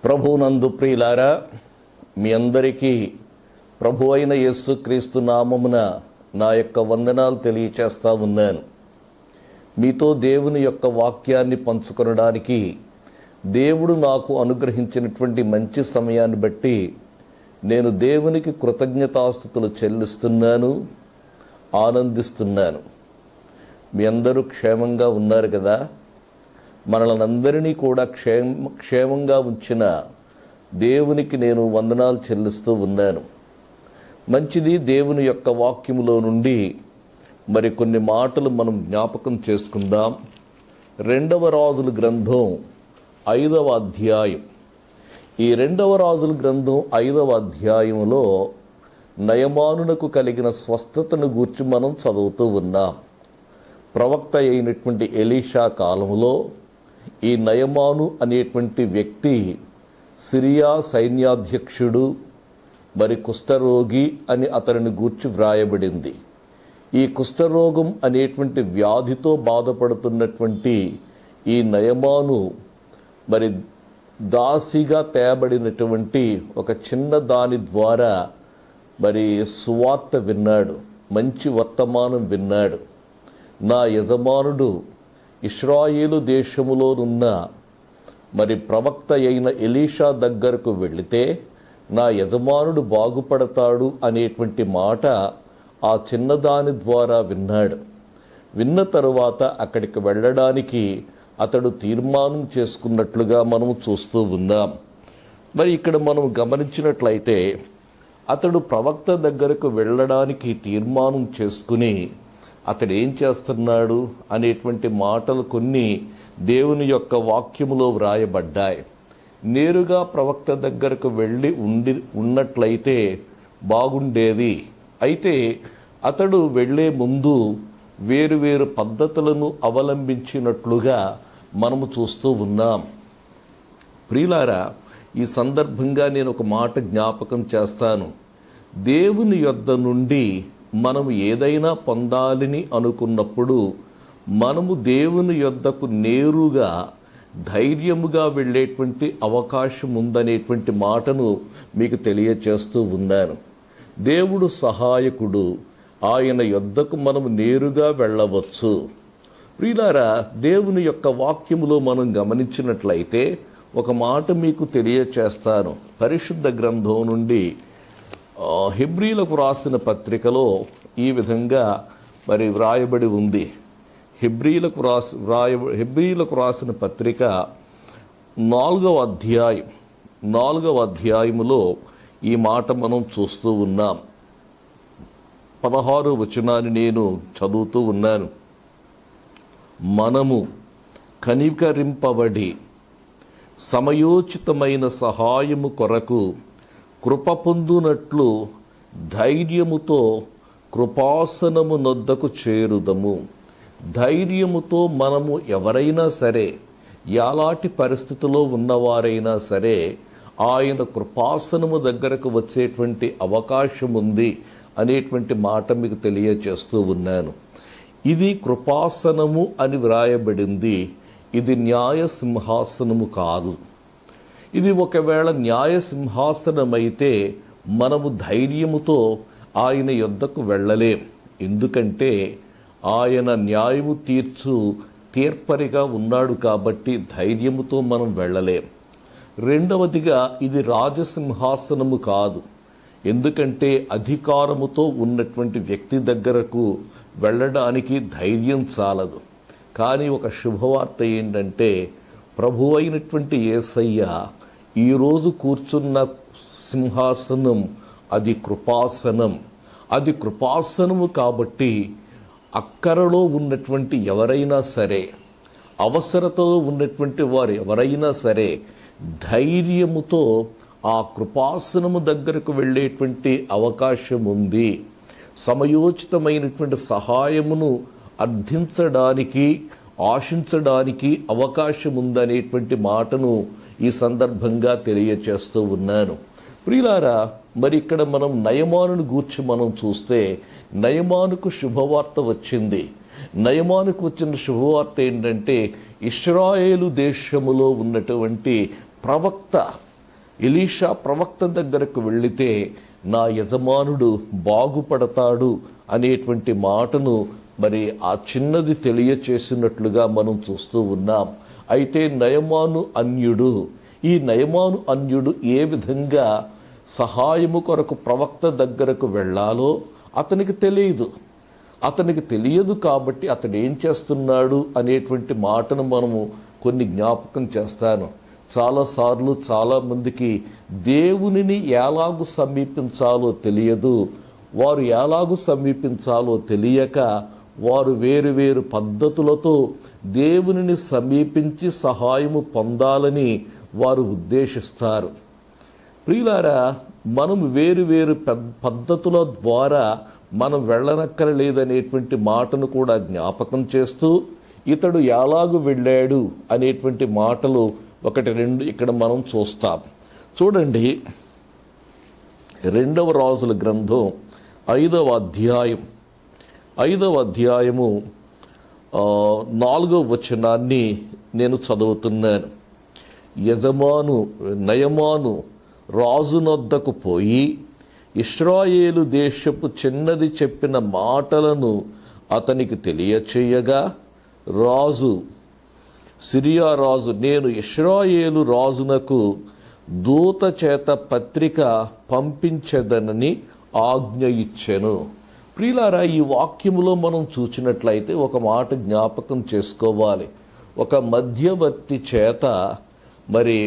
ప్రభువునందు ప్రియులారా, మీ అందరికీ ప్రభు అయిన యేసుక్రీస్తు నామమున నా యొక్క వందనాలు తెలియచేస్తా ఉన్నాను. మీతో దేవుని యొక్క వాక్యాన్ని పంచుకొనడానికి దేవుడు నాకు అనుగ్రహించినటువంటి మంచి సమయాన్ని బట్టి నేను దేవునికి కృతజ్ఞతాస్తుతులు చెల్లిస్తున్నాను, ఆనందిస్తున్నాను. మీ అందరూ క్షేమంగా ఉన్నారు కదా? మనలందరినీ కూడా క్షేమంగా ఉంచిన దేవునికి నేను వందనాలు చెల్లిస్తూ ఉన్నాను. మంచిది. దేవుని యొక్క వాక్యములో నుండి మరి కొన్ని మాటలు మనం జ్ఞాపకం చేసుకుందాం. 2వ రాజుల గ్రంథం 5వ అధ్యాయం. ఈ 2వ రాజుల గ్రంథం 5వ అధ్యాయంలో నయమానునకు కలిగిన స్వస్థతను గూర్చి మనం చదువుతూ ఉన్నాం. ప్రవక్త అయినటువంటి ఎలీషా కాలంలో ఈ నయమాను అనేటువంటి వ్యక్తి సిరియా సైన్యాధ్యక్షుడు, మరి కుష్ఠరోగి అని అతనిని గూర్చి వ్రాయబడింది. ఈ కుష్ఠరోగం అనేటువంటి వ్యాధితో బాధపడుతున్నటువంటి ఈ నయమాను మరి దాసిగా తేబడినటువంటి ఒక చిన్న దాని ద్వారా మరి సువార్త విన్నాడు, మంచి వర్తమానం విన్నాడు. నా యజమానుడు ఇశ్రాయేలు దేశములోనున్న మరి ప్రవక్త అయిన ఎలీషా దగ్గరకు వెళితే నా యజమానుడు బాగుపడతాడు అనేటువంటి మాట ఆ చిన్నదాని ద్వారా విన్నాడు. విన్న తరువాత అక్కడికి వెళ్ళడానికి అతడు తీర్మానం చేసుకున్నట్లుగా మనం చూస్తూ ఉన్నాం. మరి ఇక్కడ మనం గమనించినట్లయితే అతడు ప్రవక్త దగ్గరకు వెళ్ళడానికి తీర్మానం చేసుకుని అతడు ఏం చేస్తున్నాడు అనేటువంటి మాటలు కొన్ని దేవుని యొక్క వాక్యములో వ్రాయబడ్డాయి. నేరుగా ప్రవక్త దగ్గరకు వెళ్ళి ఉన్నట్లయితే బాగుండేది. అయితే అతడు వెళ్లే ముందు వేరువేరు పద్ధతులను అవలంబించినట్లుగా మనము చూస్తూ ఉన్నాం. ప్రియులారా, ఈ సందర్భంగా నేను ఒక మాట జ్ఞాపకం చేస్తాను. దేవుని యొద్ద నుండి మనము ఏదైనా పొందాలని అనుకున్నప్పుడు మనము దేవుని యొద్దకు నేరుగా ధైర్యముగా వెళ్ళేటువంటి అవకాశం ఉందనేటువంటి మాటను మీకు తెలియచేస్తూ ఉన్నాను. దేవుడు సహాయకుడు, ఆయన యొద్దకు మనము నేరుగా వెళ్ళవచ్చు. ప్రియులారా, దేవుని యొక్క వాక్యములో మనం గమనించినట్లయితే ఒక మాట మీకు తెలియచేస్తాను. పరిశుద్ధ గ్రంథం నుండి హెబ్రీలకు రాసిన పత్రికలో ఈ విధంగా మరి వ్రాయబడి ఉంది. హెబ్రీలకు రాసిన పత్రిక 4వ అధ్యాయములో ఈ మాట మనం చూస్తూ ఉన్నాం. 16వ వచనాన్ని నేను చదువుతూ ఉన్నాను. మనము కనికరింపబడి సమయోచితమైన సహాయము కొరకు కృప పొందునట్లు ధైర్యముతో కృపాసనము నొద్దకు చేరుదము. ధైర్యముతో మనము ఎవరైనా సరే, ఎలాంటి పరిస్థితిలో ఉన్నవారైనా సరే, ఆయన కృపాసనము దగ్గరకు వచ్చేటువంటి అవకాశం ఉంది అనేటువంటి మాట మీకు తెలియచేస్తూ ఉన్నాను. ఇది కృపాసనము అని వ్రాయబడింది. ఇది న్యాయ సింహాసనము కాదు. ఇది ఒకవేళ న్యాయ సింహాసనమైతే మనము ధైర్యముతో ఆయన యొద్దకు వెళ్ళలేం. ఎందుకంటే ఆయన న్యాయము తీర్పరిగా ఉన్నాడు కాబట్టి ధైర్యముతో మనం వెళ్ళలేం. రెండవదిగా ఇది రాజసింహాసనము కాదు. ఎందుకంటే అధికారముతో ఉన్నటువంటి వ్యక్తి దగ్గరకు వెళ్ళడానికి ధైర్యం చాలదు. కానీ ఒక శుభవార్త ఏంటంటే ప్రభు అయినటువంటి యేసయ్య ఈరోజు కూర్చున్న సింహాసనం అది కృపాసనం. అది కృపాసనము కాబట్టి అక్కరలో ఉన్నటువంటి ఎవరైనా సరే, అవసరతలో ఉన్నటువంటి వారు ఎవరైనా సరే ధైర్యముతో ఆ కృపాసనము దగ్గరకు వెళ్ళేటువంటి అవకాశం ఉంది. సమయోచితమైనటువంటి సహాయమును అర్థించడానికి, ఆశించడానికి అవకాశం ఉందనేటువంటి మాటను ఈ సందర్భంగా తెలియచేస్తూ ఉన్నాను. ప్రియులారా, మరి ఇక్కడ మనం నయమానుని గూర్చి మనం చూస్తే నయమానుకు శుభవార్త వచ్చింది. నయమానుకు వచ్చిన శుభవార్త ఏంటంటే ఇశ్రాయేలు దేశములో ఉన్నటువంటి ప్రవక్త ఎలీషా ప్రవక్త దగ్గరకు వెళితే నా యజమానుడు బాగుపడతాడు అనేటువంటి మాటను మరి ఆ చిన్నది తెలియచేసినట్లుగా మనం చూస్తూ ఉన్నాం. అయితే నయమాను అన్యుడు, ఈ నయమాను అన్యుడు ఏ విధంగా సహాయము కొరకు ప్రవక్త దగ్గరకు వెళ్ళాలో అతనికి తెలియదు కాబట్టి అతడు ఏం చేస్తున్నాడు అనేటువంటి మాటను మనము కొన్ని జ్ఞాపకం చేస్తాను. చాలాసార్లు చాలామందికి దేవునిని ఎలాగు సమీపించాలో తెలియదు. వారు ఎలాగు సమీపించాలో తెలియక వారు వేరు వేరు పద్ధతులతో దేవునిని సమీపించి సహాయము పొందాలని వారు ఉద్దేశిస్తారు. ప్రియులారా, మనం వేరు వేరు పద్ధతుల ద్వారా మనం వెళ్ళనక్కరలేదనేటువంటి మాటను కూడా జ్ఞాపకం చేస్తూ ఇతడు ఎలాగు వెళ్ళాడు అనేటువంటి మాటలు 1-2 ఇక్కడ మనం చూస్తాం. చూడండి, 2వ రాజుల గ్రంథం 5వ అధ్యాయము 4వ వచనాన్ని నేను చదువుతున్నాను. నయమాను రాజునొద్దకు పోయి ఇశ్రాయేలు దేశపు చిన్నది చెప్పిన మాటలను అతనికి తెలియచేయగా, సిరియా రాజు నేను ఇశ్రాయేలు రాజునకు దూత చేత పత్రిక పంపించదనని ఆజ్ఞ ఇచ్చెను. ప్రియులారా, ఈ వాక్యములో మనం చూసినట్లయితే ఒక మాట జ్ఞాపకం చేసుకోవాలి. ఒక మధ్యవర్తి చేత మరి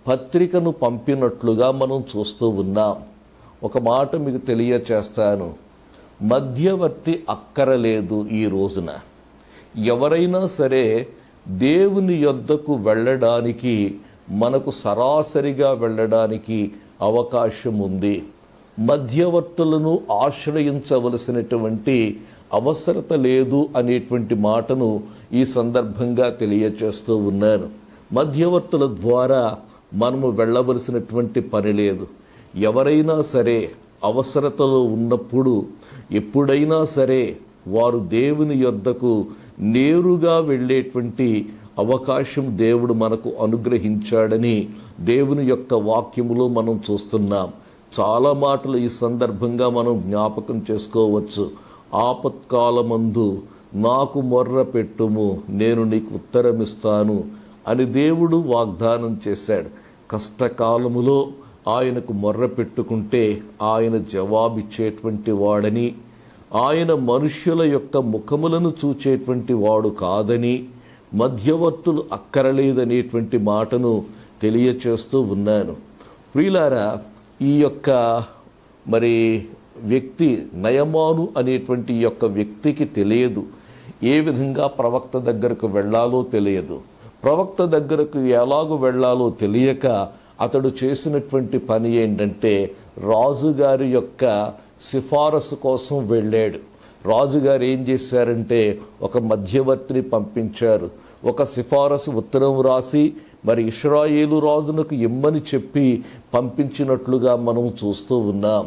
పత్రికను పంపినట్లుగా మనం చూస్తూ ఉన్నాం. ఒక మాట మీకు తెలియచేస్తాను, మధ్యవర్తి అక్కరలేదు. ఈ రోజున ఎవరైనా సరే దేవుని యొద్దకు వెళ్ళడానికి, మనకు సరాసరిగా వెళ్ళడానికి అవకాశం ఉంది. మధ్యవర్తులను ఆశ్రయించవలసినటువంటి అవసరత లేదు అనేటువంటి మాటను ఈ సందర్భంగా తెలియచేస్తూ ఉన్నాను. మధ్యవర్తుల ద్వారా మనము వెళ్ళవలసినటువంటి పని లేదు. ఎవరైనా సరే అవసరతలో ఉన్నప్పుడు ఎప్పుడైనా సరే వారు దేవుని యొద్దకు నేరుగా వెళ్ళేటువంటి అవకాశం దేవుడు మనకు అనుగ్రహించాడని దేవుని యొక్క వాక్యములో మనం చూస్తున్నాం. చాలా మాటలు ఈ సందర్భంగా మనం జ్ఞాపకం చేసుకోవచ్చు. ఆపత్కాలమందు నాకు మొర్ర పెట్టుము, నేను నీకు ఉత్తరమిస్తాను అని దేవుడు వాగ్దానం చేశాడు. కష్టకాలములో ఆయనకు మొర్ర పెట్టుకుంటే ఆయన జవాబిచ్చేటువంటి వాడని, ఆయన మనుష్యుల యొక్క ముఖములను చూచేటువంటి వాడు కాదని, మధ్యవర్తులు అక్కరలేదనేటువంటి మాటను తెలియచేస్తూ ఉన్నాను. ప్రియులారా, ఈ యొక్క మరి వ్యక్తి నయమాను అనేటువంటి ఈ యొక్క వ్యక్తికి తెలియదు, ఏ విధంగా ప్రవక్త దగ్గరకు వెళ్ళాలో తెలియదు. ప్రవక్త దగ్గరకు ఎలాగో వెళ్ళాలో తెలియక అతడు చేసినటువంటి పని ఏంటంటే రాజుగారి యొక్క సిఫారసు కోసం వెళ్ళాడు. రాజుగారు ఏం చేశారంటే ఒక మధ్యవర్తిని పంపించారు. ఒక సిఫారసు ఉత్తరం రాసి మరి ఇశ్రాయేలు రాజునకు ఇమ్మని చెప్పి పంపించినట్లుగా మనం చూస్తూ ఉన్నాం.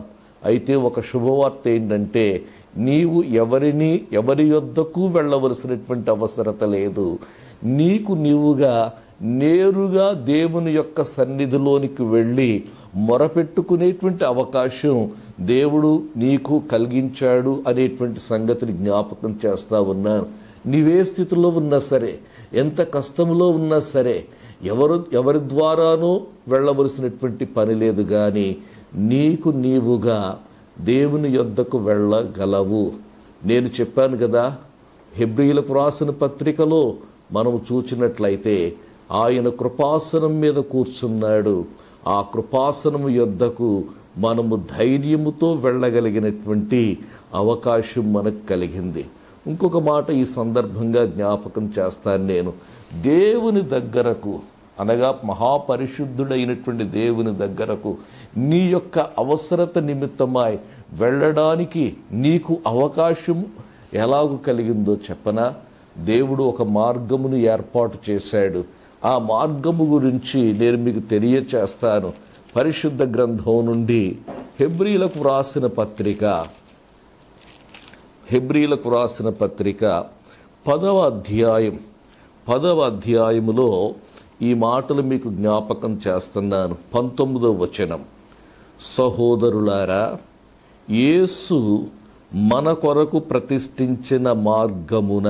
అయితే ఒక శుభవార్త ఏంటంటే, నీవు ఎవరి యొద్దకు వెళ్ళవలసినటువంటి అవసరత లేదు. నీకు నీవుగా నేరుగా దేవుని యొక్క సన్నిధిలోనికి వెళ్ళి మొరపెట్టుకునేటువంటి అవకాశం దేవుడు నీకు కలిగించాడు అనేటువంటి సంగతిని జ్ఞాపకం చేస్తా ఉన్నాను. నీవే స్థితిలో ఉన్నా సరే, ఎంత కష్టంలో ఉన్నా సరే, ఎవరి ద్వారానో వెళ్ళవలసినటువంటి పని లేదు. కానీ నీకు నీవుగా దేవుని యొద్దకు వెళ్ళగలవు. నేను చెప్పాను కదా, హెబ్రీయులకు రాసిన పత్రికలో మనము చూచినట్లయితే ఆయన కృపాసనం మీద కూర్చున్నాడు. ఆ కృపాసనము యొద్దకు మనము ధైర్యముతో వెళ్ళగలిగినటువంటి అవకాశం మనకు కలిగింది. ఇంకొక మాట ఈ సందర్భంగా జ్ఞాపకం చేస్తాను. నేను దేవుని దగ్గరకు, అనగా మహాపరిశుద్ధుడైనటువంటి దేవుని దగ్గరకు నీ యొక్క అవసరత నిమిత్తమై వెళ్ళడానికి నీకు అవకాశం ఎలాగూ కలిగిందో చెప్పనా? దేవుడు ఒక మార్గమును ఏర్పాటు చేశాడు. ఆ మార్గము గురించి నేను మీకు తెలియచేస్తాను. పరిశుద్ధ గ్రంథం నుండి హెబ్రీలకు వ్రాసిన పత్రిక 10వ అధ్యాయములో ఈ మాటలు మీకు జ్ఞాపకం చేస్తున్నాను. 19వ వచనం, సహోదరులారా, యేసు మన కొరకు ప్రతిష్ఠించిన మార్గమున,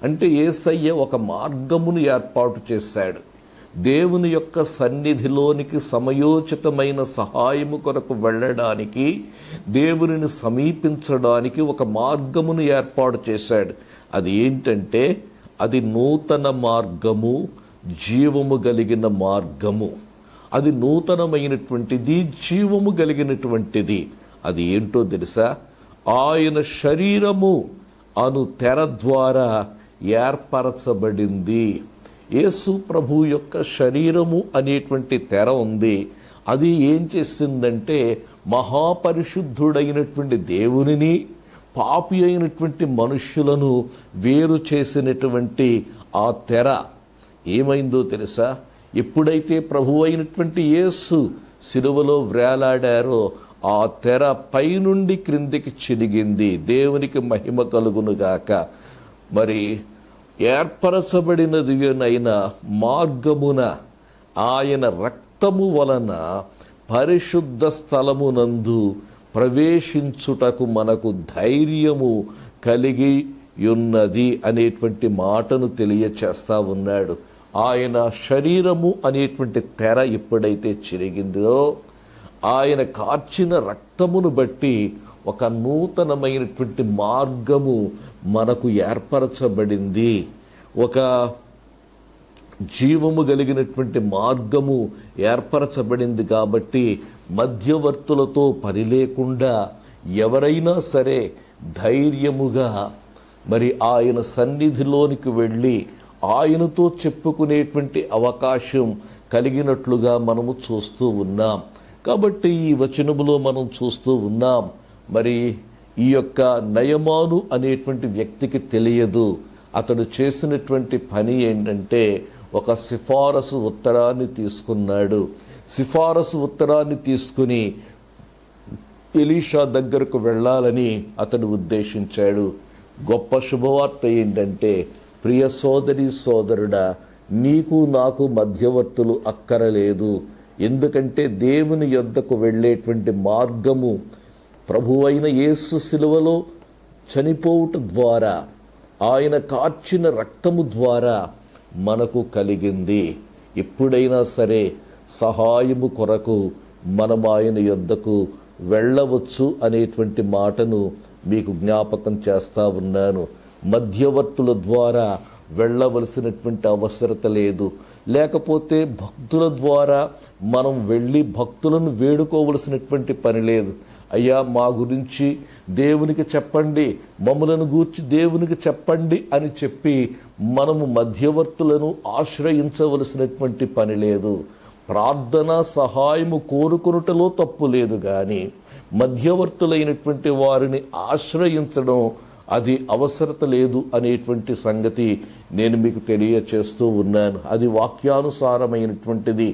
అంటే యేసయ్య ఒక మార్గమును ఏర్పాటు చేశాడు. దేవుని యొక్క సన్నిధిలోనికి సమయోచితమైన సహాయము కొరకు వెళ్ళడానికి, దేవునిని సమీపించడానికి ఒక మార్గమును ఏర్పాటు చేశాడు. అది ఏంటంటే అది నూతన మార్గము, జీవము కలిగిన మార్గము. అది నూతనమైనటువంటిది, జీవము కలిగినటువంటిది. అది ఏంటో తెలుసా? ఆయన శరీరము అను తెర ద్వారా ఏర్పరచబడింది. యేసు ప్రభు యొక్క శరీరము అనేటువంటి తెర ఉంది. అది ఏం చేసిందంటే మహాపరిశుద్ధుడైనటువంటి దేవునిని, పాపి అయినటువంటి మనుష్యులను వేరు చేసినటువంటి ఆ తెర ఏమైందో తెలుసా? ఎప్పుడైతే ప్రభు అయినటువంటి యేసు సిలువలో వ్రేలాడారో ఆ తెర పైనుండి క్రిందికి చిరిగింది. దేవునికి మహిమ కలుగునుగాక. మరి ఏర్పరచబడినదినైన మార్గమున ఆయన రక్తము వలన పరిశుద్ధ స్థలమునందు ప్రవేశించుటకు మనకు ధైర్యము కలిగి ఉన్నది అనేటువంటి మాటను తెలియచేస్తా ఉన్నాడు. ఆయన శరీరము అనేటువంటి తెర ఎప్పుడైతే చిరిగిందో, ఆయన కార్చిన రక్తమును బట్టి ఒక నూతనమైనటువంటి మార్గము మనకు ఏర్పరచబడింది. ఒక జీవము కలిగినటువంటి మార్గము ఏర్పరచబడింది. కాబట్టి మధ్యవర్తులతో పని లేకుండా ఎవరైనా సరే ధైర్యముగా మరి ఆయన సన్నిధిలోనికి వెళ్ళి ఆయనతో చెప్పుకునేటువంటి అవకాశం కలిగినట్లుగా మనము చూస్తూ ఉన్నాం. కాబట్టి ఈ వచనములో మనం చూస్తూ ఉన్నాం, మరి ఈ యొక్క నయమాను అనేటువంటి వ్యక్తికి తెలియదు. అతడు చేసినటువంటి పని ఏంటంటే ఒక సిఫారసు ఉత్తరాన్ని తీసుకున్నాడు. సిఫారసు ఉత్తరాన్ని తీసుకుని ఎలీషా దగ్గరకు వెళ్ళాలని అతడు ఉద్దేశించాడు. గొప్ప శుభవార్త ఏంటంటే, ప్రియ సోదరి సోదరుడా, నీకు నాకు మధ్యవర్తులు అక్కరలేదు. ఎందుకంటే దేవుని యొద్దకు వెళ్ళేటువంటి మార్గము ప్రభువైన యేసు సిలువలో చనిపోవుట ద్వారా, ఆయన కార్చిన రక్తము ద్వారా మనకు కలిగింది. ఎప్పుడైనా సరే సహాయము కొరకు మనం ఆయన యొద్దకు వెళ్ళవచ్చు అనేటువంటి మాటను మీకు జ్ఞాపకం చేస్తా ఉన్నాను. మధ్యవర్తుల ద్వారా వెళ్ళవలసినటువంటి అవసరత లేదు. లేకపోతే భక్తుల ద్వారా మనం వెళ్ళి భక్తులను వేడుకోవలసినటువంటి పని లేదు. అయ్యా, మా గురించి దేవునికి చెప్పండి, మమ్మలను గూర్చి దేవునికి చెప్పండి అని చెప్పి మనము మధ్యవర్తులను ఆశ్రయించవలసినటువంటి పని లేదు. ప్రార్థన సహాయము కోరుకొనుటలో తప్పు లేదు, కానీ మధ్యవర్తులైనటువంటి వారిని ఆశ్రయించడం అది అవసరత లేదు అనేటువంటి సంగతి నేను మీకు తెలియచేస్తూ ఉన్నాను. అది వాక్యానుసారమైనటువంటిది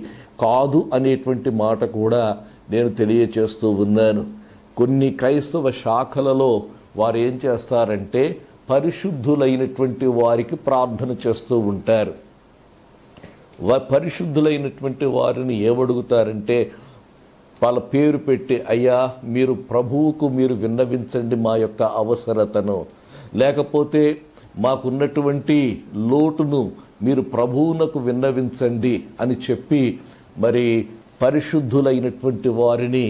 కాదు అనేటువంటి మాట కూడా నేను తెలియచేస్తూ ఉన్నాను. కొన్ని క్రైస్తవ శాఖలలో వారు ఏం చేస్తారంటే పరిశుద్ధులైనటువంటి వారికి ప్రార్థన చేస్తూ ఉంటారు. పరిశుద్ధులైనటువంటి వారిని ఏమడుగుతారంటే వాళ్ళ పేరు పెట్టి, అయ్యా మీరు ప్రభువుకు మీరు విన్నవించండి మా యొక్క అవసరతను, లేకపోతే మాకున్నటువంటి లోటును మీరు ప్రభువునకు విన్నవించండి అని చెప్పి మరి పరిశుద్ధులైనటువంటి వారిని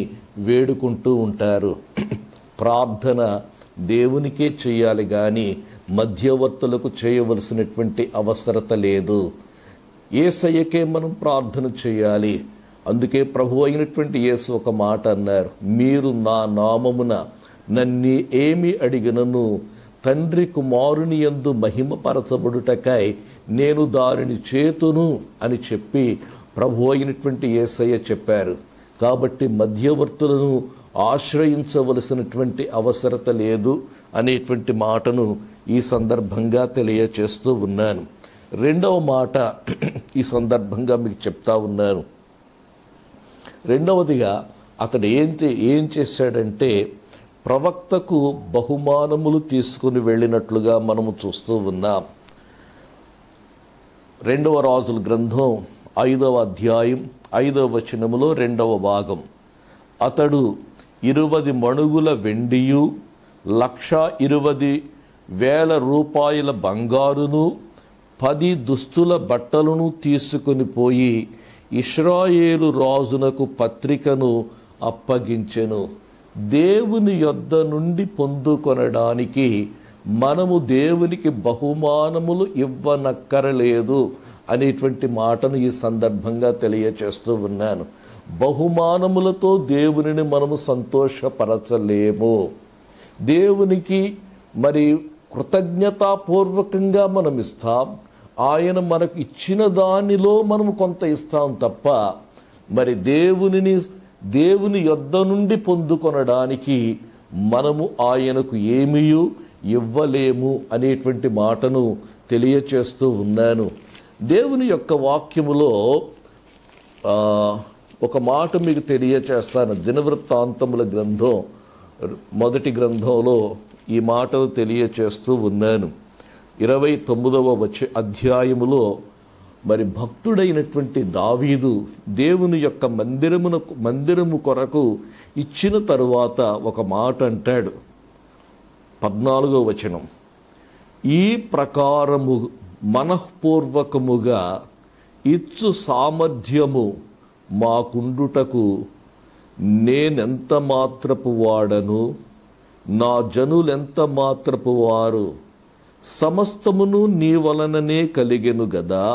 వేడుకుంటూ ఉంటారు. ప్రార్థన దేవునికే చేయాలి, కానీ మధ్యవర్తులకు చేయవలసినటువంటి అవసరత లేదు. యేసయ్యకే మనం ప్రార్థన చేయాలి. అందుకే ప్రభు అయినటువంటి యేసు ఒక మాట అన్నారు, మీరు నా నామమున నన్ను ఏమి అడిగినను తండ్రి కుమారుని యందు మహిమపరచబడుటకై నేను దానిని చేతును అని చెప్పి ప్రభు అయినటువంటి యేసయ్య చెప్పారు. కాబట్టి మధ్యవర్తులను ఆశ్రయించవలసినటువంటి అవసరత లేదు అనేటువంటి మాటను ఈ సందర్భంగా తెలియచేస్తూ ఉన్నాను. రెండవ మాట ఈ సందర్భంగా మీకు చెప్తా ఉన్నాను. రెండవదిగా అతడు ఏం చేశాడంటే ప్రవక్తకు బహుమానములు తీసుకుని వెళ్ళినట్లుగా మనము చూస్తూ ఉన్నాం. రెండవ రాజుల గ్రంథం 5వ అధ్యాయం 5వ వచనములో 2వ భాగం. అతడు 20 మణుగుల వెండియు 1,20,000 రూపాయల బంగారును 10 దుస్తుల బట్టలను తీసుకుని పోయి ఇశ్రాయేలు రాజునకు పత్రికను అప్పగించెను. దేవుని యొద్ద నుండి పొందుకొనడానికి మనము దేవునికి బహుమానములు ఇవ్వనక్కరలేదు అనేటువంటి మాటను ఈ సందర్భంగా తెలియచేస్తూ ఉన్నాను. బహుమానములతో దేవునిని మనము సంతోషపరచలేము. దేవునికి మరి కృతజ్ఞతాపూర్వకంగా మనం ఇస్తాం. ఆయన మనకు ఇచ్చిన దానిలో మనము కొంత ఇస్తాం తప్ప మరి దేవుని యొద్ద నుండి పొందుకొనడానికి మనము ఆయనకు ఏమీ ఇవ్వలేము అనేటువంటి మాటను తెలియచేస్తూ ఉన్నాను. దేవుని యొక్క వాక్యములో ఒక మాట మీకు తెలియచేస్తాను. దినవృత్తాంతముల గ్రంథం 1వ గ్రంథంలో ఈ మాటలు తెలియచేస్తూ ఉన్నాను. 29వ అధ్యాయములో మరి భక్తుడైనటువంటి దావీదు దేవుని యొక్క మందిరము కొరకు ఇచ్చిన తరువాత ఒక మాట అంటాడు. 14వ వచనం, ఈ ప్రకారము మనఃపూర్వకముగా ఇచ్చు సామర్థ్యము మాకుండుటకు నేనెంత మాత్రపు వాడను, నా జనులెంత మాత్రపు వారు, సమస్తమును నీ వలననే కలిగెను గదా,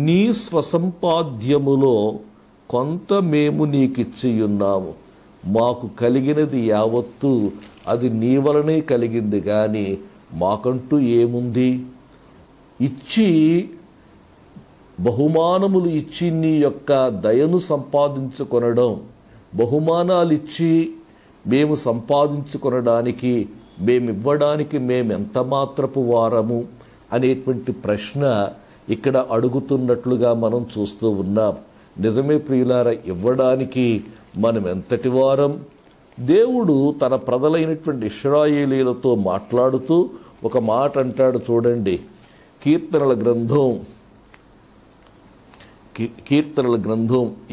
నీ స్వసంపాద్యములో కొంత మేము నీకిచ్చియున్నాము. మాకు కలిగినది యావత్తు అది నీ వలనే కలిగింది, కానీ మాకంటూ ఏముంది? ఇచ్చి బహుమానములు ఇచ్చి నీ యొక్క దయను సంపాదించుకొనడం, బహుమానాలు ఇచ్చి మేము సంపాదించుకొనడానికి, మేమివ్వడానికి మేమెంత మాత్రపు వారము అనేటువంటి ప్రశ్న ఇక్కడ అడుగుతున్నట్లుగా మనం చూస్తూ ఉన్నాం. నిజమే ప్రియులారా, ఇవ్వడానికి మనం ఎంతటి వారం? దేవుడు తన ప్రజలైనటువంటి ఇశ్రాయేలీలతో మాట్లాడుతూ ఒక మాట అంటాడు. చూడండి, కీర్తనల గ్రంథం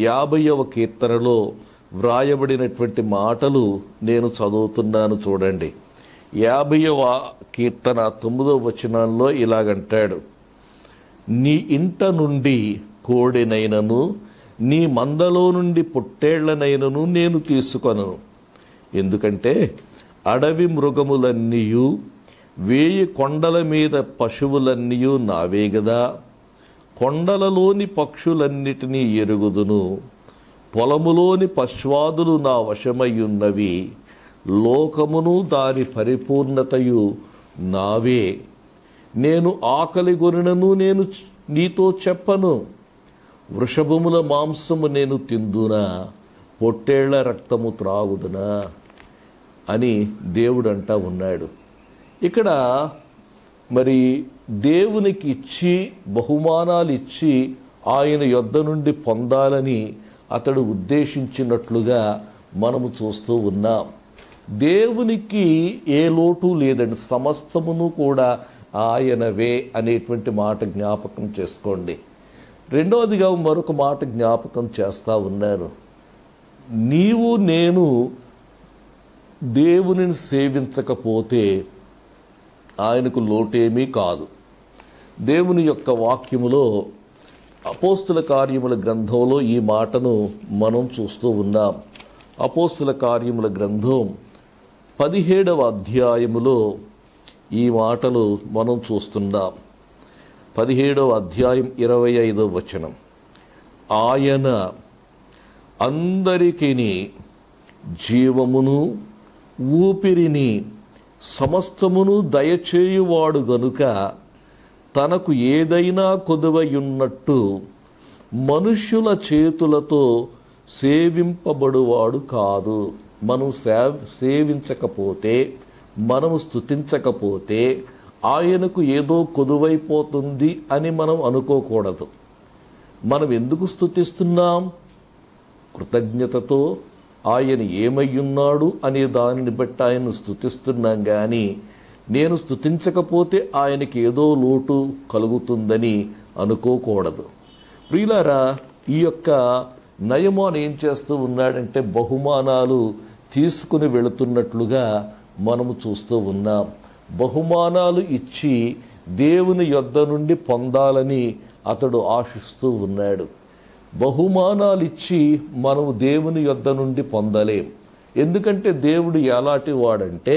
50వ కీర్తనలో వ్రాయబడినటువంటి మాటలు నేను చదువుతున్నాను. చూడండి, 50వ కీర్తన 9వ వచనంలో ఇలాగంటాడు, నీ ఇంట నుండి కోడెనైనను నీ మందలో నుండి పొట్టేళ్లనైనను నేను తీసుకొను. ఎందుకంటే అడవి మృగములన్నీయు 1000 కొండల మీద పశువులన్నీయు నావే గదా. కొండలలోని పక్షులన్నిటినీ ఎరుగుదును, పొలములోని పశ్వాదులు నా వశమయ్యున్నవి. లోకమును దాని పరిపూర్ణతయు నావే. నేను ఆకలి గొనినను నేను నీతో చెప్పను, వృషభముల మాంసము నేను తిందునా, పొట్టేళ్ల రక్తము త్రాగుదునా అని దేవుడు అంటా ఉన్నాడు. ఇక్కడ మరి దేవునికి ఇచ్చి బహుమానాలు ఇచ్చి ఆయన యొద్ద నుండి పొందాలని అతడు ఉద్దేశించినట్లుగా మనము చూస్తూ ఉన్నాం. దేవునికి ఏ లోటు లేదండి, సమస్తమును కూడా ఆయనవే అనేటువంటి మాట జ్ఞాపకం చేసుకోండి. రెండవదిగా మరొక మాట జ్ఞాపకం చేస్తూ ఉన్నాను. నీవు నేను దేవునిని సేవించకపోతే ఆయనకు లోటేమీ కాదు. దేవుని యొక్క వాక్యములో అపోస్తుల కార్యముల గ్రంథంలో ఈ మాటను మనం చూస్తూ ఉన్నాం. అపోస్తుల కార్యముల గ్రంథం 17వ అధ్యాయములో ఈ మాటలు మనం చూస్తున్నాం. 17వ అధ్యాయం 25వ వచనం, ఆయన అందరికీ జీవమును ఊపిరిని సమస్తమును దయచేయువాడు గనుక తనకు ఏదైనా కొదువయున్నట్టు మనుష్యుల చేతులతో సేవింపబడువాడు కాదు. మనం సేవించకపోతే, మనము స్తుతించకపోతే ఆయనకు ఏదో కొదువైపోతుంది అని మనం అనుకోకూడదు. మనం ఎందుకు స్తుతిస్తున్నాం? కృతజ్ఞతతో ఆయన ఏమయ్యున్నాడు అనే దానిని బట్టి ఆయన్ను స్తుతిస్తున్నాం. కానీ నేను స్తుతించకపోతే ఆయనకి ఏదో లోటు కలుగుతుందని అనుకోకూడదు. ప్రియులారా, ఈ యొక్క నయమాన్ ఏం చేస్తూ ఉన్నాడంటే బహుమానాలు తీసుకుని వెళుతున్నట్లుగా మనము చూస్తూ ఉన్నాం. బహుమానాలు ఇచ్చి దేవుని యొద్ద నుండి పొందాలని అతడు ఆశిస్తూ ఉన్నాడు. బహుమానాలు ఇచ్చి మనము దేవుని యొద్ద నుండి పొందలేం. ఎందుకంటే దేవుడు ఎలాంటి వాడంటే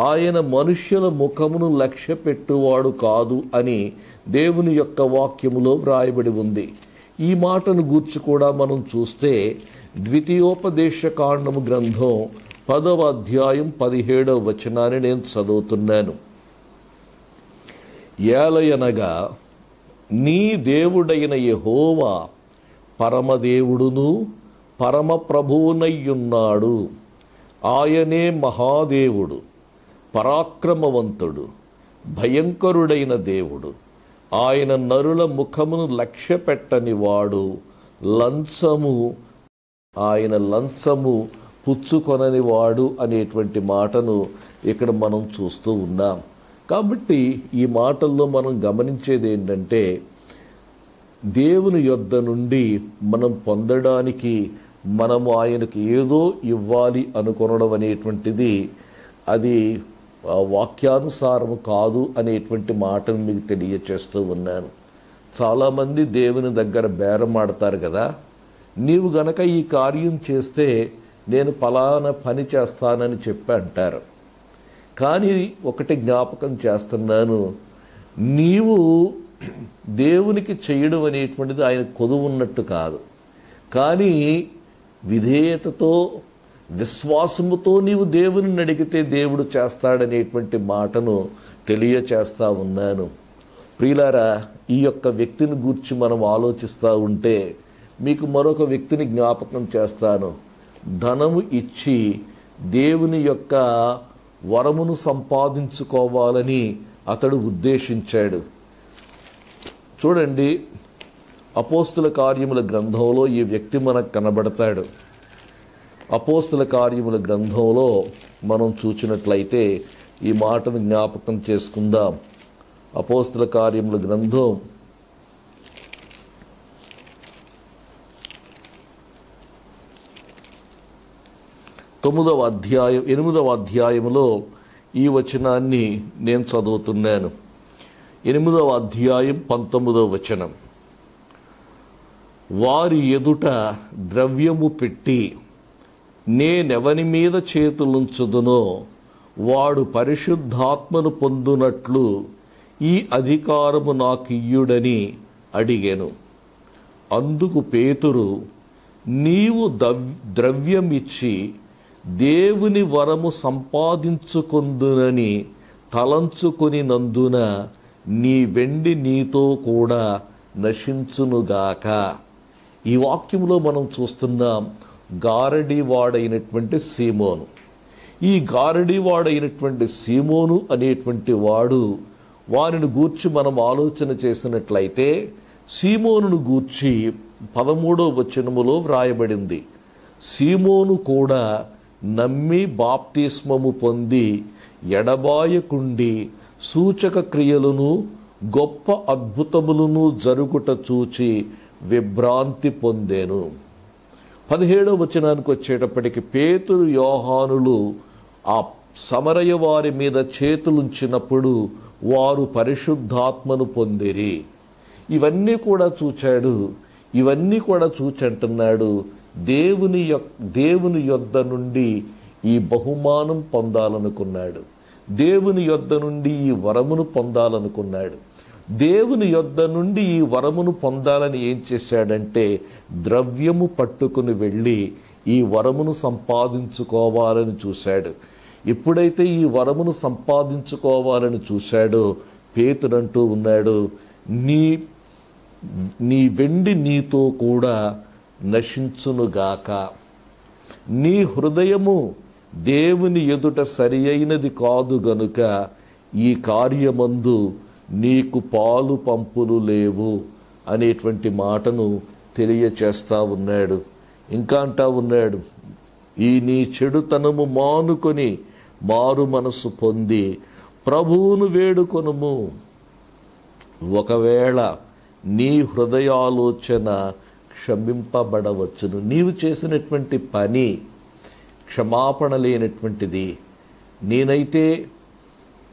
ఆయన మనుష్యుల ముఖమును లక్ష్య పెట్టువాడు కాదు అని దేవుని యొక్క వాక్యములో వ్రాయబడి ఉంది. ఈ మాటను గూర్చి కూడా మనం చూస్తే ద్వితీయోపదేశ కాండము గ్రంథం 10వ అధ్యాయం 17వ వచనాన్ని నేను చదువుతున్నాను. ఏలయనగా నీ దేవుడైన యెహోవా పరమదేవుడును పరమ ప్రభువునయ్యున్నాడు. ఆయనే మహాదేవుడు, పరాక్రమవంతుడు, భయంకరుడైన దేవుడు. ఆయన నరుల ముఖమును లక్ష్య పెట్టని వాడు, ఆయన లంచము పుచ్చుకొనని వాడు అనేటువంటి మాటను ఇక్కడ మనం చూస్తూ ఉన్నాం. కాబట్టి ఈ మాటల్లో మనం గమనించేది ఏంటంటే దేవుని యొద్ద నుండి మనం పొందడానికి మనము ఆయనకు ఏదో ఇవ్వాలి అనుకొనడం అనేటువంటిది అది వాక్యానుసారము కాదు అనేటువంటి మాటను మీకు తెలియచేస్తూ ఉన్నాను. చాలామంది దేవుని దగ్గర బేరం ఆడతారు కదా, నీవు గనక ఈ కార్యం చేస్తే నేను ఫలానా పని చేస్తానని చెప్పి అంటారు. కానీ ఒకటి జ్ఞాపకం చేస్తున్నాను, నీవు దేవునికి చేయడం అనేటువంటిది ఆయన కొదువు ఉన్నట్టు కాదు. కానీ విధేయతతో విశ్వాసముతో నీవు దేవుని అడిగితే దేవుడు చేస్తాడనేటువంటి మాటను తెలియచేస్తా ఉన్నాను. ప్రియులారా, ఈ యొక్క వ్యక్తిని గూర్చి మనం ఆలోచిస్తూ ఉంటే మీకు మరొక వ్యక్తిని జ్ఞాపకం చేస్తాను. ధనము ఇచ్చి దేవుని యొక్క వరమును సంపాదించుకోవాలని అతడు ఉద్దేశించాడు. చూడండి, అపోస్తుల కార్యముల గ్రంథంలో ఈ వ్యక్తి మనకు కనబడతాడు. అపోస్తుల కార్యముల గ్రంథంలో మనం చూచినట్లయితే ఈ మాటను జ్ఞాపకం చేసుకుందాం. అపోస్తుల కార్యముల గ్రంథం 9వ అధ్యాయం 8వ అధ్యాయములో ఈ వచనాన్ని నేను చదువుతున్నాను. 8వ అధ్యాయం 19వ వచనం. వారి ఎదుట ద్రవ్యము పెట్టి నేనెవని మీద చేతులుంచుదునో వాడు పరిశుద్ధాత్మను పొందునట్లు ఈ అధికారము నాకియ్యుడని అడిగెను. అందుకు పేతురు, నీవు ద్రవ్యమిచ్చి దేవుని వరము సంపాదించుకొందునని తలంచుకొనినందున నీ వెండి నీతో కూడా నశించునుగాక. ఈ వాక్యంలో మనం చూస్తున్నాం గారడీవాడైనటువంటి సీమోను. ఈ గారడీవాడైనటువంటి సీమోను అనేటువంటి వారిని గూర్చి మనం ఆలోచన చేసినట్లయితే సీమోనును గూర్చి 13వ వచనములో వ్రాయబడింది. సీమోను కూడా నమ్మి బాప్తిస్మము పొంది ఎడబాయకుండి సూచక క్రియలను గొప్ప అద్భుతములను జరుగుట చూచి విభ్రాంతి పొందెను. 17వ వచనానికి వచ్చేటప్పటికి పేతురు యోహానులు ఆ సమరయ వారి మీద చేతులుంచినప్పుడు వారు పరిశుద్ధాత్మను పొందిరి. ఇవన్నీ కూడా చూచాడు. ఇవన్నీ కూడా చూచంటున్నాడు, దేవుని యొద్ద నుండి ఈ బహుమానం పొందాలనుకున్నాడు. దేవుని యొద్ద నుండి ఈ వరమును పొందాలనుకున్నాడు. దేవుని యొద్ద నుండి ఈ వరమును పొందాలని ఏం చేశాడంటే ద్రవ్యము పట్టుకుని వెళ్ళి ఈ వరమును సంపాదించుకోవాలని చూశాడు. ఎప్పుడైతే ఈ వరమును సంపాదించుకోవాలని చూశాడో పేతురంటూ ఉన్నాడు, నీ వెండి నీతో కూడా నశించునుగాక. నీ హృదయము దేవుని ఎదుట సరి అయినది కాదు గనుక ఈ కార్యమందు నీకు పాలు పంపులు లేవు అనేటువంటి మాటను తెలియచేస్తా ఉన్నాడు. ఇంకా అంటా ఉన్నాడు, ఈ నీ చెడుతనము మానుకొని మారు మనసు పొంది ప్రభువును వేడుకొనుము. ఒకవేళ నీ హృదయాలోచన క్షమింపబడవచ్చును. నీవు చేసినటువంటి పని క్షమాపణ లేనటువంటిది. నేనైతే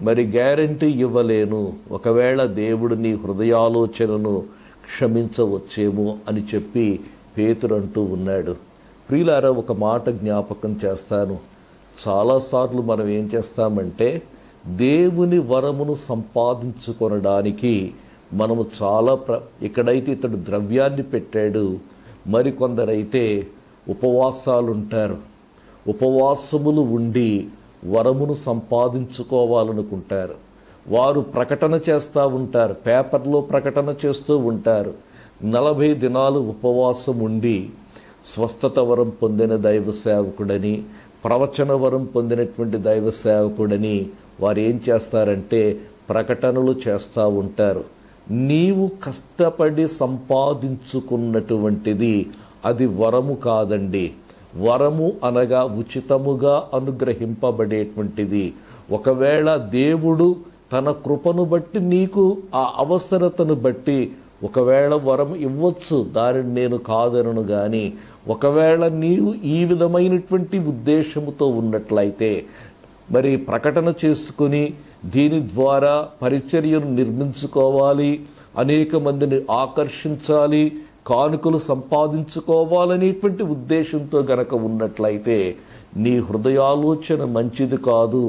మరి గ్యారంటీ ఇవ్వలేను, ఒకవేళ దేవుడు నీ హృదయాలోచనను క్షమించవచ్చేమో అని చెప్పి పేతురు అంటూ ఉన్నాడు. ప్రియులారా, ఒక మాట జ్ఞాపకం చేస్తాను. చాలాసార్లు మనం ఏం చేస్తామంటే దేవుని వరమును సంపాదించుకొనడానికి మనము చాలా ఇక్కడైతే ఇతడు ద్రవ్యాన్ని పెట్టాడు, మరికొందరైతే ఉపవాసాలు ఉంటారు. ఉపవాసములు ఉండి వరమును సంపాదించుకోవాలనుకుంటారు. వారు ప్రకటన చేస్తూ ఉంటారు, పేపర్లో ప్రకటన చేస్తూ ఉంటారు. 40 దినాలు ఉపవాసం ఉండి స్వస్థత వరం పొందిన దైవ సేవకుడని, ప్రవచన వరం పొందినటువంటి దైవ సేవకుడని వారు ఏం చేస్తారంటే ప్రకటనలు చేస్తూ ఉంటారు. నీవు కష్టపడి సంపాదించుకున్నటువంటిది అది వరము కాదండి. వరము అనగా ఉచితముగా అనుగ్రహింపబడేటువంటిది. ఒకవేళ దేవుడు తన కృపను బట్టి నీకు ఆ అవసరతను బట్టి ఒకవేళ వరం ఇవ్వచ్చు, దానిని నేను కాదనను. కానీ ఒకవేళ నీవు ఈ విధమైనటువంటి ఉద్దేశముతో ఉన్నట్లయితే మరి ప్రకటన చేసుకుని దీని ద్వారా పరిచర్యను నిర్మించుకోవాలి, అనేక మందిని ఆకర్షించాలి, కానుకలు సంపాదించుకోవాలనేటువంటి ఉద్దేశంతో గనక ఉన్నట్లయితే నీ హృదయాలోచన మంచిది కాదు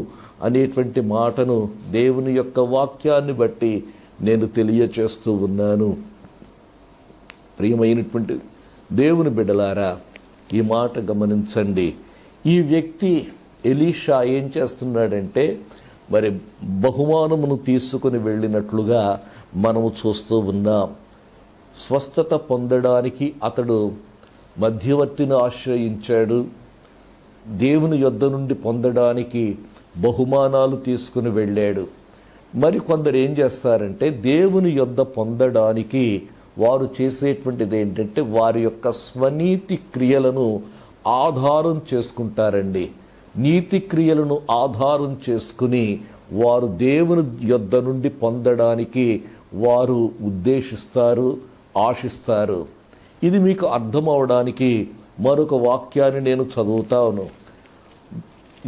అనేటువంటి మాటను దేవుని యొక్క వాక్యాన్ని బట్టి నేను తెలియచేస్తూ ఉన్నాను. ప్రియమైనటువంటి దేవుని బిడ్డలారా, ఈ మాట గమనించండి. ఈ వ్యక్తి ఎలీషా ఏం చేస్తున్నాడంటే మరి బహుమానమును తీసుకుని వెళ్ళినట్లుగా మనము చూస్తూ ఉన్నాం. స్వస్థత పొందడానికి అతడు మధ్యవర్తిని ఆశ్రయించాడు. దేవుని యొద్ద నుండి పొందడానికి బహుమానాలు తీసుకుని వెళ్ళాడు. మరి కొందరు ఏం చేస్తారంటే దేవుని యొద్ద పొందడానికి వారు చేసేటువంటిది ఏంటంటే వారి యొక్క స్వనీతి క్రియలను ఆధారం చేసుకుంటారండి. నీతి క్రియలను ఆధారం చేసుకుని వారు దేవుని యొద్ద నుండి పొందడానికి వారు ఉద్దేశిస్తారు, ఆశిస్తారు. ఇది మీకు అర్థం అవడానికి మరొక వాక్యాన్ని నేను చదువుతాను.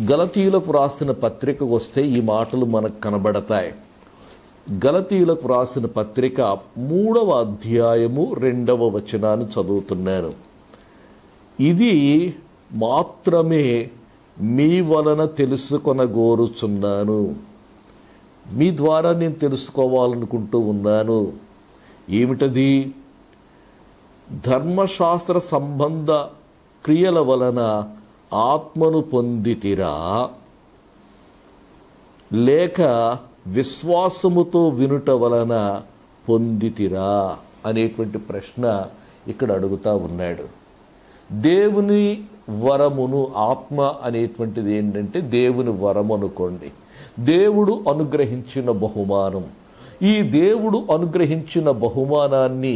గలతీయులకు రాసిన పత్రిక వస్తే ఈ మాటలు మనకు కనబడతాయి. గలతీయులకు రాసిన పత్రిక 3వ అధ్యాయము 2వ వచనాన్ని చదువుతున్నాను. ఇది మాత్రమే మీ వలన తెలుసుకొనగోరుచున్నాను. మీ ద్వారా నేను తెలుసుకోవాలనుకుంటూ ఉన్నాను. ఏమిటది? ధర్మశాస్త్ర సంబంధ క్రియల వలన ఆత్మను పొందితిరా, లేక విశ్వాసముతో వినుట వలన పొందితిరా అనేటువంటి ప్రశ్న ఇక్కడ అడుగుతా ఉన్నాడు. దేవుని వరమును, ఆత్మ అనేటువంటిది ఏంటంటే దేవుని వరం అనుకోండి, దేవుడు అనుగ్రహించిన బహుమానం. ఈ దేవుడు అనుగ్రహించిన బహుమానాన్ని,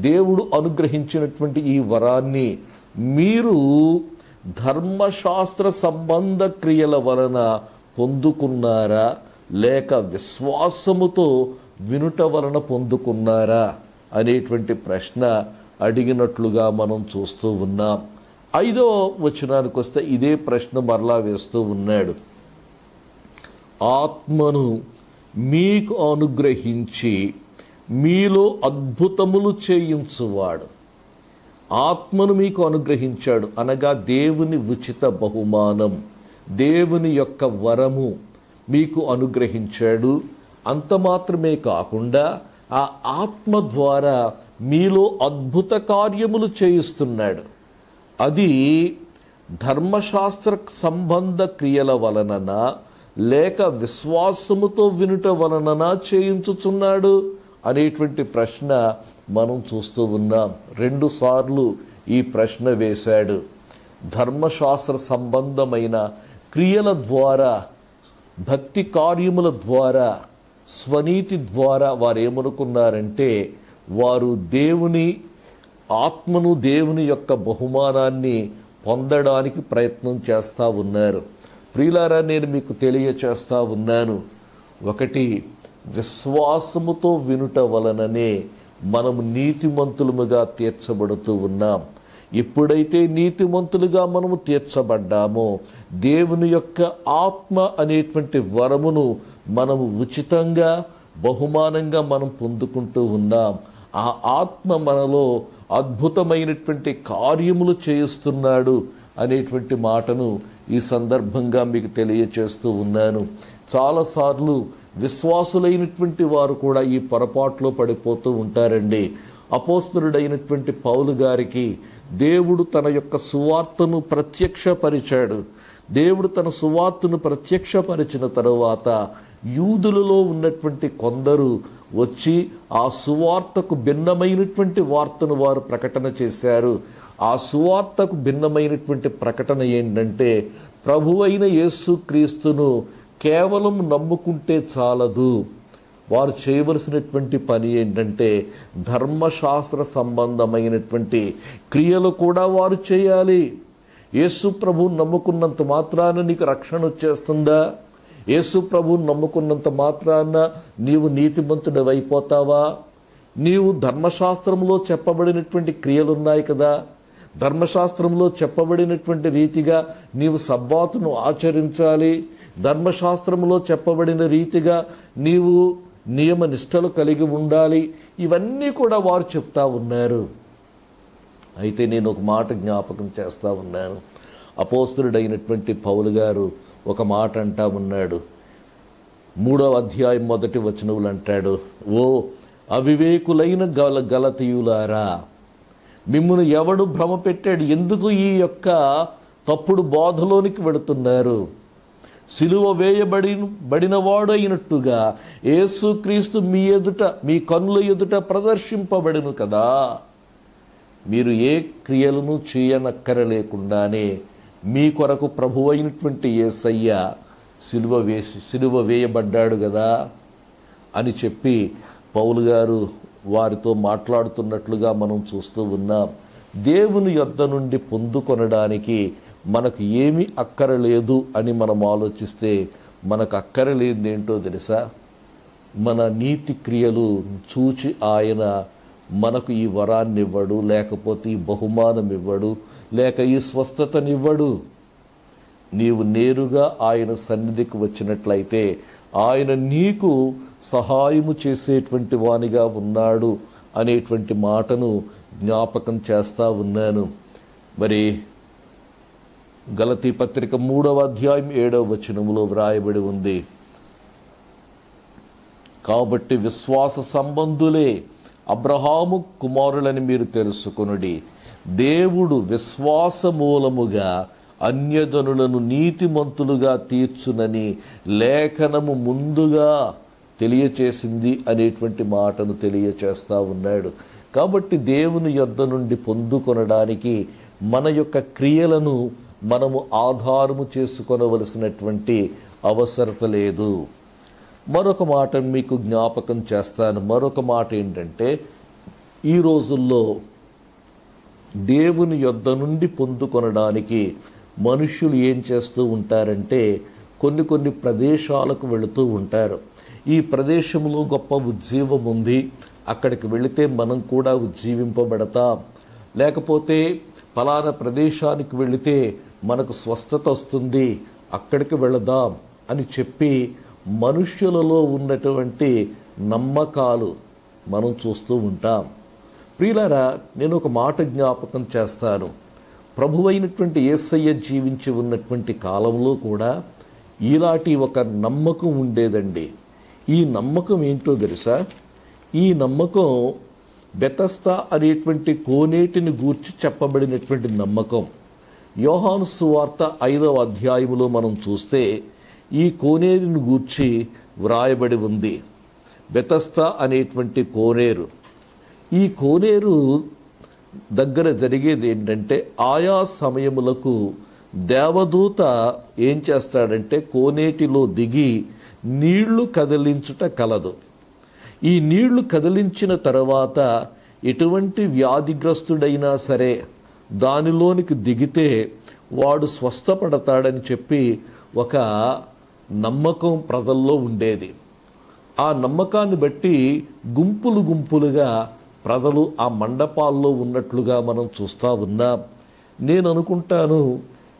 దేవుడు అనుగ్రహించినటువంటి ఈ వరాన్ని మీరు ధర్మశాస్త్ర సంబంధ క్రియల వలన పొందుకున్నారా, లేక విశ్వాసముతో వినుట వలన పొందుకున్నారా అనేటువంటి ప్రశ్న అడిగినట్లుగా మనం చూస్తూ ఉన్నాం. 5వ వచనానికి వస్తే ఇదే ప్రశ్న మరలా వేస్తూ ఉన్నాడు. ఆత్మను మీకు అనుగ్రహించి మీలో అద్భుతములు చేయించువాడు. ఆత్మను మీకు అనుగ్రహించాడు అనగా దేవుని ఉచిత బహుమానం, దేవుని యొక్క వరము మీకు అనుగ్రహించాడు. అంత మాత్రమే కాకుండా ఆ ఆత్మ ద్వారా మీలో అద్భుత కార్యములు చేయిస్తున్నాడు. అది ధర్మశాస్త్ర సంబంధ క్రియల వలననా, లేక విశ్వాసముతో వినుట వలననా చేయించుచున్నాడు అనేటువంటి ప్రశ్న మనం చూస్తూ ఉన్నాం. 2 సార్లు ఈ ప్రశ్న వేశాడు. ధర్మశాస్త్ర సంబంధమైన క్రియల ద్వారా, భక్తి కార్యముల ద్వారా, స్వనీతి ద్వారా వారు ఏమనుకున్నారంటే వారు దేవుని ఆత్మను, దేవుని యొక్క బహుమానాన్ని పొందడానికి ప్రయత్నం చేస్తూ ఉన్నారు. ప్రియులారా, నేను మీకు తెలియచేస్తా ఉన్నాను. ఒకటి, విశ్వాసముతో వినుట వలననే మనము నీతిమంతులముగా తీర్చబడుతూ ఉన్నాం. ఎప్పుడైతే నీతిమంతులుగా మనము తీర్చబడ్డామో దేవుని యొక్క ఆత్మ అనేటువంటి వరమును మనము ఉచితంగా బహుమానంగా మనం పొందుకుంటూ ఉన్నాం. ఆ ఆత్మ మనలో అద్భుతమైనటువంటి కార్యములు చేయిస్తున్నాడు అనేటువంటి మాటను ఈ సందర్భంగా మీకు తెలియచేస్తూ ఉన్నాను. చాలాసార్లు విశ్వాసులైనటువంటి వారు కూడా ఈ పొరపాట్లో పడిపోతూ ఉంటారండి. అపోస్తలుడైనటువంటి పౌలు గారికి దేవుడు తన యొక్క సువార్తను ప్రత్యక్షపరిచాడు. దేవుడు తన సువార్తను ప్రత్యక్షపరిచిన తరువాత యూదులలో ఉన్నటువంటి కొందరు వచ్చి ఆ సువార్తకు భిన్నమైనటువంటి వార్తను వారు ప్రకటన చేశారు. ఆ సువార్తకు భిన్నమైనటువంటి ప్రకటన ఏంటంటే, ప్రభువైన యేసుక్రీస్తును కేవలం నమ్ముకుంటే చాలదు, వారు చేయవలసినటువంటి పని ఏంటంటే ధర్మశాస్త్ర సంబంధమైనటువంటి క్రియలు కూడా వారు చేయాలి. యేసు ప్రభువుని నమ్ముకున్నంత మాత్రాన నీకు రక్షణ వచ్చేస్తుందా? యేసు ప్రభువుని నమ్ముకున్నంత మాత్రాన నీవు నీతిమంతుడవైపోతావా? నీవు ధర్మశాస్త్రంలో చెప్పబడినటువంటి క్రియలు ఉన్నాయి కదా, ధర్మశాస్త్రంలో చెప్పబడినటువంటి రీతిగా నీవు సబ్బాతును ఆచరించాలి, ధర్మశాస్త్రంలో చెప్పబడిన రీతిగా నీవు నియమ నిష్టలు కలిగి ఉండాలి. ఇవన్నీ కూడా వారు చెప్తా ఉన్నారు. అయితే నేను ఒక మాట జ్ఞాపకం చేస్తూ ఉన్నాను. అపోస్తలుడైనటువంటి పౌలు గారు ఒక మాట అంటా ఉన్నాడు. 3వ అధ్యాయం 1వ వచనములు అంటాడు, ఓ అవివేకులైన గలతీయులారా, మిమ్మును ఎవడు భ్రమ పెట్టాడు? ఎందుకు ఈ యొక్క తప్పుడు బోధలోనికి వెడుతున్నారు? సిలువ వేయబడినవాడు అయినట్టుగా యేసుక్రీస్తు మీ ఎదుట, మీ కన్నుల ఎదుట ప్రదర్శింపబడిను కదా. మీరు ఏ క్రియలను చేయనక్కరలేకుండానే మీ కొరకు ప్రభు అయినటువంటి యేసయ్య సిలువ వేయబడ్డాడు కదా అని చెప్పి పౌలు గారు వారితో మాట్లాడుతున్నట్లుగా మనం చూస్తూ ఉన్నాం. దేవుని యొద్ద నుండి పొందుకొనడానికి మనకు ఏమీ అక్కరలేదు అని మనం ఆలోచిస్తే మనకు అక్కరలేనిది ఏంటో తెలుసా? మన నీతి క్రియలు చూచి ఆయన మనకు ఈ వరాన్ని ఇవ్వడు, లేకపోతే ఈ బహుమానం ఇవ్వడు, లేక ఈ స్వస్థతనివ్వడు. నీవు నేరుగా ఆయన సన్నిధికి వచ్చినట్లయితే ఆయన నీకు సహాయము చేసేటువంటి వానిగా ఉన్నాడు అనేటువంటి మాటను జ్ఞాపకం చేస్తా ఉన్నాను. మరి గలతీ పత్రిక 3వ అధ్యాయం 7వ వచనములో వ్రాయబడి ఉంది, కాబట్టి విశ్వాస సంబంధులే అబ్రహాము కుమారులని మీరు తెలుసుకొనుడి, దేవుడు విశ్వాస మూలముగా అన్యజనులను నీతిమంతులుగా తీర్చునని లేఖనము ముందుగా తెలియచేసింది అనేటువంటి మాటను తెలియచేస్తా ఉన్నాడు. కాబట్టి దేవుని యొద్ద నుండి పొందుకొనడానికి మన యొక్క క్రియలను మనము ఆధారము చేసుకొనవలసినటువంటి అవసరత లేదు. మరొక మాట మీకు జ్ఞాపకం చేస్తాను. మరొక మాట ఏంటంటే, ఈ రోజుల్లో దేవుని యొద్ద నుండి పొందుకొనడానికి మనుష్యులు ఏం చేస్తూ ఉంటారంటే కొన్ని ప్రదేశాలకు వెళుతూ ఉంటారు. ఈ ప్రదేశంలో గొప్ప ఉజ్జీవం ఉంది, అక్కడికి వెళితే మనం కూడా ఉజ్జీవింపబడతాం, లేకపోతే ఫలానా ప్రదేశానికి వెళితే మనకు స్వస్థత వస్తుంది, అక్కడికి వెళదాం అని చెప్పి మనుష్యులలో ఉన్నటువంటి నమ్మకాలు మనం చూస్తూ ఉంటాం. ప్రియులారా, నేను ఒక మాట జ్ఞాపకం చేస్తాను. ప్రభువైనటువంటి యేసయ్య జీవించి ఉన్నటువంటి కాలంలో కూడా ఇలాంటి ఒక నమ్మకం ఉండేదండి. ఈ నమ్మకం ఏంటో తెలుసా? ఈ నమ్మకం బెతస్దా అనేటువంటి కోనేటిని గూర్చి చెప్పబడినటువంటి నమ్మకం. యోహాను సువార్త 5వ అధ్యాయములో మనం చూస్తే ఈ కోనేరుని గూర్చి వ్రాయబడి ఉంది. బెతస్దా అనేటువంటి కోనేరు. ఈ కోనేరు దగ్గర జరిగేది ఏంటంటే, ఆయా సమయములకు దేవదూత ఏం చేస్తాడంటే కోనేటిలో దిగి నీళ్లు కదిలించుట కలదు. ఈ నీళ్లు కదిలించిన తర్వాత ఎటువంటి వ్యాధిగ్రస్తుడైనా సరే దానిలోనికి దిగితే వాడు స్వస్థపడతాడని చెప్పి ఒక నమ్మకం ప్రజల్లో ఉండేది. ఆ నమ్మకాన్ని బట్టి గుంపులుగా ప్రజలు ఆ మండపాల్లో ఉన్నట్లుగా మనం చూస్తూ ఉన్నాం. నేను అనుకుంటాను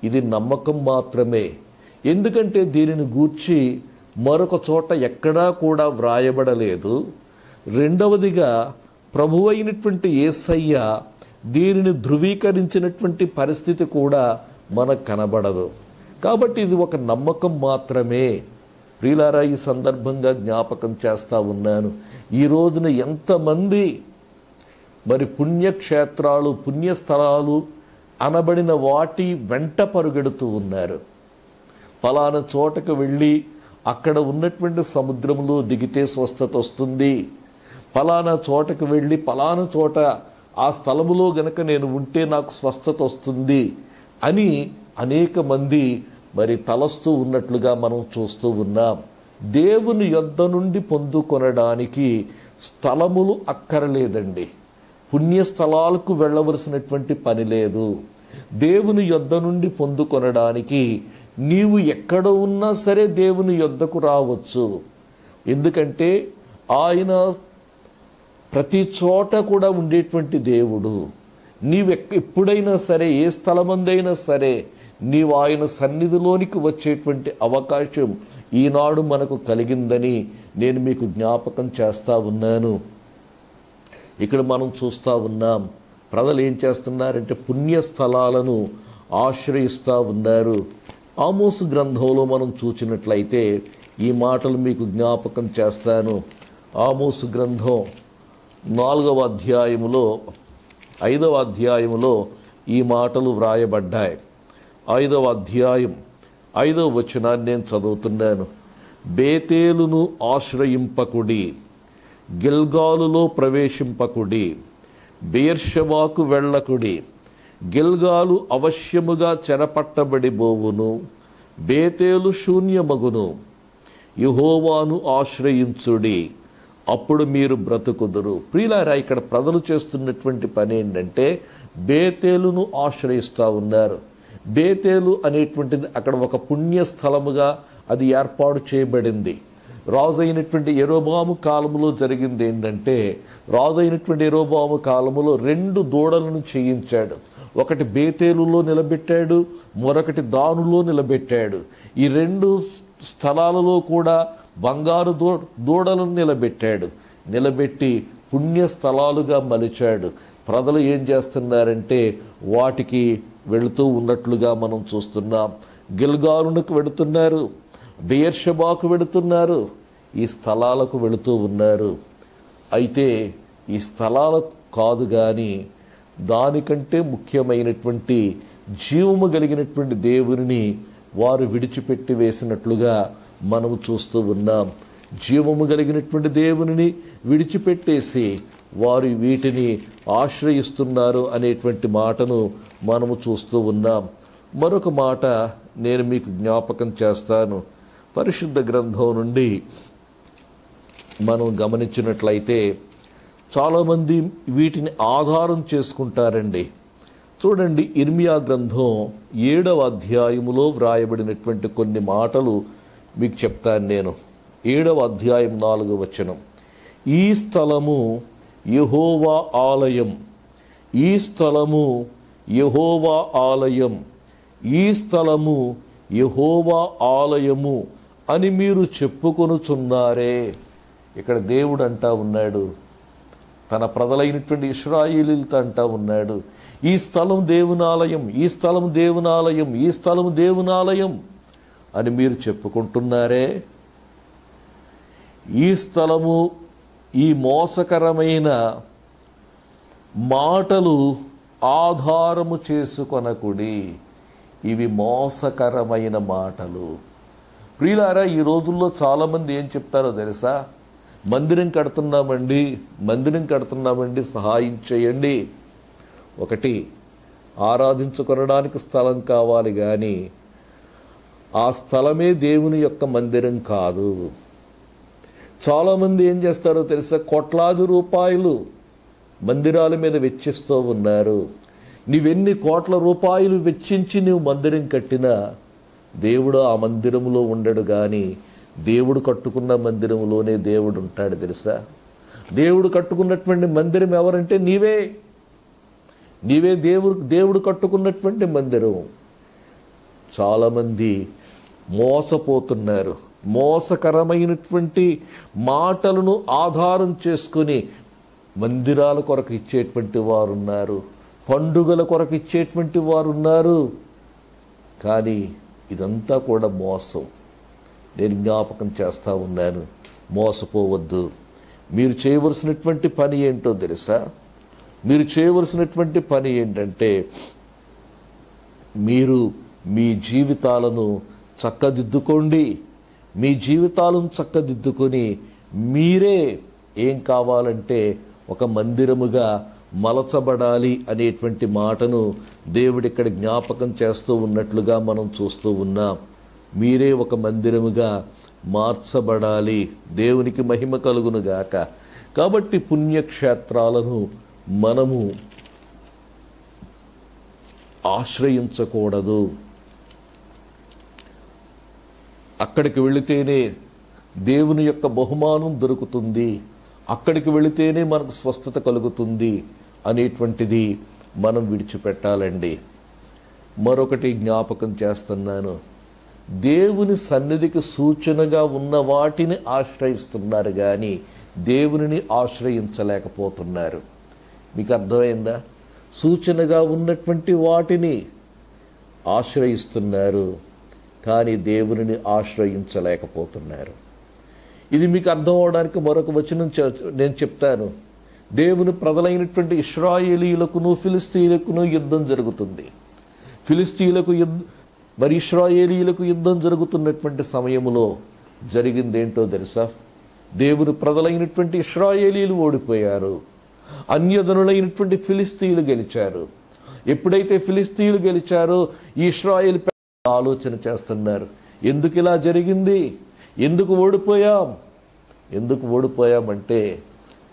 ఇది నమ్మకం మాత్రమే. ఎందుకంటే దీనిని గూర్చి మరొక చోట ఎక్కడా కూడా వ్రాయబడలేదు. రెండవదిగా ప్రభువైనటువంటి యేసయ్య దీనిని ధృవీకరించినటువంటి పరిస్థితి కూడా మనకు కనబడదు. కాబట్టి ఇది ఒక నమ్మకం మాత్రమే. ప్రియులారా, ఈ సందర్భంగా జ్ఞాపకం చేస్తూ ఉన్నాను, ఈ రోజున ఎంతమంది మరి పుణ్యక్షేత్రాలు, పుణ్యస్థలాలు అనబడిన వాటి వెంట పరుగెడుతూ ఉన్నారు. పలానా చోటకు వెళ్ళి అక్కడ ఉన్నటువంటి సముద్రంలో దిగితే స్వస్థత వస్తుంది, పలానా చోటకు వెళ్ళి పలానా చోట ఆ స్థలములో గనక నేను ఉంటే నాకు స్వస్థత వస్తుంది అని అనేక మంది మరి తలస్తూ ఉన్నట్లుగా మనం చూస్తూ ఉన్నాం. దేవుని యొద్ద నుండి పొందుకొనడానికి స్థలములు అక్కరలేదండి. పుణ్యస్థలాలకు వెళ్ళవలసినటువంటి పని లేదు. దేవుని యొద్ద నుండి పొందుకొనడానికి నీవు ఎక్కడ ఉన్నా సరే దేవుని యొద్దకు రావచ్చు. ఎందుకంటే ఆయన ప్రతి చోట కూడా ఉండేటువంటి దేవుడు. నీవు ఎప్పుడైనా సరే, ఏ స్థలమందైనా సరే నీవు ఆయన సన్నిధిలోనికి వచ్చేటువంటి అవకాశం ఈనాడు మనకు కలిగిందని నేను మీకు జ్ఞాపకం చేస్తూ ఉన్నాను. ఇక్కడ మనం చూస్తూ ఉన్నాం, ప్రజలు ఏం చేస్తున్నారంటే పుణ్యస్థలాలను ఆశ్రయిస్తూ ఉన్నారు. ఆమోసు గ్రంథంలో మనం చూసినట్లయితే ఈ మాటలు మీకు జ్ఞాపకం చేస్తాను. ఆమోసు గ్రంథం 4వ అధ్యాయములో 5వ అధ్యాయములో ఈ మాటలు వ్రాయబడ్డాయి. 5వ అధ్యాయం 5వ వచనాన్ని నేను చదువుతున్నాను. బేతేలును ఆశ్రయింపకుడి, గిల్గాలులో ప్రవేశింపకుడి, బెయేర్షెబాకు వెళ్ళకుడి. గిల్గాలు అవశ్యముగా చెరపట్టబడి బోవును, బేతేలు శూన్యమగును. యెహోవాను ఆశ్రయించుడి, అప్పుడు మీరు బ్రతుకుదురు. ప్రియులారా, ఇక్కడ ప్రజలు చేస్తున్నటువంటి పని ఏంటంటే బేతేలును ఆశ్రయిస్తూ ఉన్నారు. బేతేలు అనేటువంటిది అక్కడ ఒక పుణ్యస్థలముగా అది ఏర్పాటు చేయబడింది. రాజు అయినటువంటి యెరోబాము కాలములో జరిగింది ఏంటంటే, రాజు అయినటువంటి యెరోబాము కాలములో 2 దూడలను చేయించాడు. ఒకటి బేతేలులో నిలబెట్టాడు, మరొకటి దానులో నిలబెట్టాడు. ఈ 2 స్థలాలలో కూడా బంగారు దూడలను నిలబెట్టాడు. నిలబెట్టి పుణ్యస్థలాలుగా మలిచాడు. ప్రజలు ఏం చేస్తున్నారంటే వాటికి వెళుతూ ఉన్నట్లుగా మనం చూస్తున్నాం. గిల్గాలునకు వెళుతున్నారు, బెయేర్షెబాకు వెళుతున్నారు, ఈ స్థలాలకు వెళుతూ ఉన్నారు. అయితే ఈ స్థలాలకు కాదు కానీ దానికంటే ముఖ్యమైనటువంటి జీవము కలిగినటువంటి దేవుని వారు విడిచిపెట్టి వేసినట్లుగా మనము చూస్తూ ఉన్నాం. జీవము కలిగినటువంటి దేవుని విడిచిపెట్టేసి వారు వీటిని ఆశ్రయిస్తున్నారు అనేటువంటి మాటను మనము చూస్తూ ఉన్నాం. మరొక మాట నేను మీకు జ్ఞాపకం చేస్తాను. పరిశుద్ధ గ్రంథం నుండి మనం గమనించినట్లయితే చాలామంది వీటిని ఆధారం చేసుకుంటారండి. చూడండి, ఇర్మియా గ్రంథం 7వ అధ్యాయములో వ్రాయబడినటువంటి కొన్ని మాటలు మీకు చెప్తాను నేను. 7వ అధ్యాయం 4వ వచనం. ఈ స్థలము యెహోవా ఆలయం, ఈ స్థలము యెహోవా ఆలయం, ఈ స్థలము యెహోవా ఆలయము అని మీరు చెప్పుకొనుచున్నారే. ఇక్కడ దేవుడు అంటా ఉన్నాడు, తన ప్రజలైనటువంటి ఇశ్రాయేలీలతో అంటా ఉన్నాడు, ఈ స్థలం దేవునాలయం, ఈ స్థలం దేవునాలయం, ఈ స్థలం దేవునాలయం అని మీరు చెప్పుకుంటున్నారే. ఈ స్థలము, ఈ మోసకరమైన మాటలు ఆధారము చేసుకొనకుడి. ఇవి మోసకరమైన మాటలు. ప్రియులారా, ఈ రోజుల్లో చాలామంది ఏం చెప్తారో తెలుసా? మందిరం కడుతున్నామండి, మందిరం కడుతున్నామండి, సహాయం చేయండి. ఒకటి, ఆరాధించుకొనడానికి స్థలం కావాలి కానీ ఆ స్థలమే దేవుని యొక్క మందిరం కాదు. చాలామంది ఏం చేస్తారో తెలుసా? కోట్లాది రూపాయలు మందిరాల మీద వెచ్చిస్తూ ఉన్నారు. నీవెన్ని కోట్ల రూపాయలు వెచ్చించి నీవు మందిరం కట్టినా దేవుడు ఆ మందిరంలో ఉండడు కానీ దేవుడు కట్టుకున్న మందిరంలోనే దేవుడు ఉంటాడు తెలుసా. దేవుడు కట్టుకున్నటువంటి మందిరం ఎవరంటే నీవే. నీవే దేవుడు కట్టుకున్నటువంటి మందిరం. చాలామంది మోసపోతున్నారు. మోసకరమైనటువంటి మాటలను ఆధారం చేసుకుని మందిరాల కొరకు ఇచ్చేటువంటి వారు ఉన్నారు, పండుగల కొరకు ఇచ్చేటువంటి వారు ఉన్నారు. కానీ ఇదంతా కూడా మోసం. నేను జ్ఞాపకం చేస్తూ ఉన్నాను, మోసపోవద్దు. మీరు చేయవలసినటువంటి పని ఏంటో తెలుసా? మీరు చేయవలసినటువంటి పని ఏంటంటే, మీరు మీ జీవితాలను చక్కదిద్దుకోండి. మీ జీవితాలను చక్కదిద్దుకొని మీరే ఏం కావాలంటే ఒక మందిరముగా మలచబడాలి అనేటువంటి మాటను దేవుడు ఇక్కడ జ్ఞాపకం చేస్తూ ఉన్నట్లుగా మనం చూస్తూ ఉన్నాం. మీరే ఒక మందిరముగా మార్చబడాలి. దేవునికి మహిమ కలుగును గాక. కాబట్టి పుణ్యక్షేత్రాలను మనము ఆశ్రయించకూడదు. అక్కడికి వెళితేనే దేవుని యొక్క బహుమానం దొరుకుతుంది, అక్కడికి వెళితేనే మనకు స్వస్థత కలుగుతుంది అనేటువంటిది మనం విడిచిపెట్టాలండి. మరొకటి జ్ఞాపకం చేస్తున్నాను, దేవుని సన్నిధికి సూచనగా ఉన్న వాటిని ఆశ్రయిస్తున్నారు కానీ దేవునిని ఆశ్రయించలేకపోతున్నారు. మీకు అర్థమైందా? సూచనగా ఉన్నటువంటి వాటిని ఆశ్రయిస్తున్నారు కానీ దేవునిని ఆశ్రయించలేకపోతున్నారు. ఇది మీకు అర్థం అవడానికి మరొక వచనం నేను చెప్తాను. దేవుని ప్రజలైనటువంటి ఇశ్రాయేలీయులకును ఫిలిస్తీయులకును యుద్ధం జరుగుతుంది. ఫిలిస్తీయులకు మరి ఇశ్రాయేలీయులకు యుద్ధం జరుగుతున్నటువంటి సమయంలో జరిగిందేంటో తెలుసా? దేవుని ప్రజలైనటువంటి ఇశ్రాయేలీయులు ఓడిపోయారు, అన్యజనులైనటువంటి ఫిలిస్తీయులు గెలిచారు. ఎప్పుడైతే ఫిలిస్తీయులు గెలిచారో ఈ ఇశ్రాయేలు ఆలోచన చేస్తున్నారు, ఎందుకు ఇలా జరిగింది, ఎందుకు ఓడిపోయామంటే